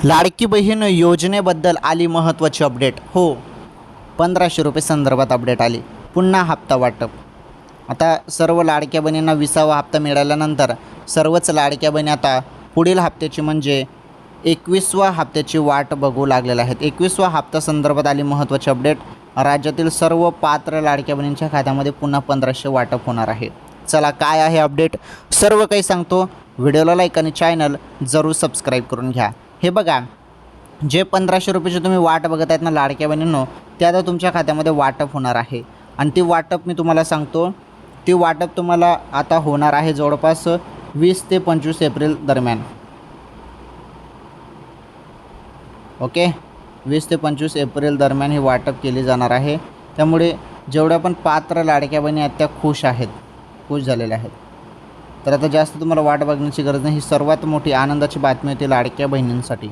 लाडकी बहीण योजनेबद्दल आली महत्त्वाची अपडेट. हो, 1500 रुपये संदर्भात अपडेट आली. पुन्हा हप्ता वाटप. आता सर्व लाडक्या बहिणींना 20वा हप्ता मिळाल्यानंतर सर्वच लाडक्या बहिणी आता पुढील हप्त्याची म्हणजे 21व्या हप्त्याची वाट बघू लागलेल्या आहेत. 21वा हप्ता संदर्भात आली महत्त्वाची अपडेट. राज्यातील सर्व पात्र लाडक्या बहिणींच्या खात्यामध्ये पुन्हा 1500 वाटप होणार आहे. चला, काय आहे अपडेट सर्व काही सांगतो. व्हिडिओला लाईक आणि चॅनल जरूर सबस्क्राईब करून घ्या. हे बघा, जे 1500 रुपयाची तुम्ही वाट बघत आहेत ना लाडक्या बहिणींनो, ते आता तुमच्या खात्यामध्ये वाटप होणार आहे. आणि ती वाटप मी तुम्हाला सांगतो, ती वाटप तुम्हाला आता होणार आहे जवळपास 20 ते 25 एप्रिल दरम्यान. ओके, 20 ते 25 एप्रिल दरम्यान ही वाटप केली जाणार आहे. त्यामुळे जेवढ्या पण पात्र लाडक्या बहिणी आहेत त्या खुश झालेल्या आहेत. तर आता जास्त तुम्हाला वाट बघण्याची गरज नाही. ही सर्वात मोठी आनंदाची बातमी होती लाडक्या बहिणींसाठी.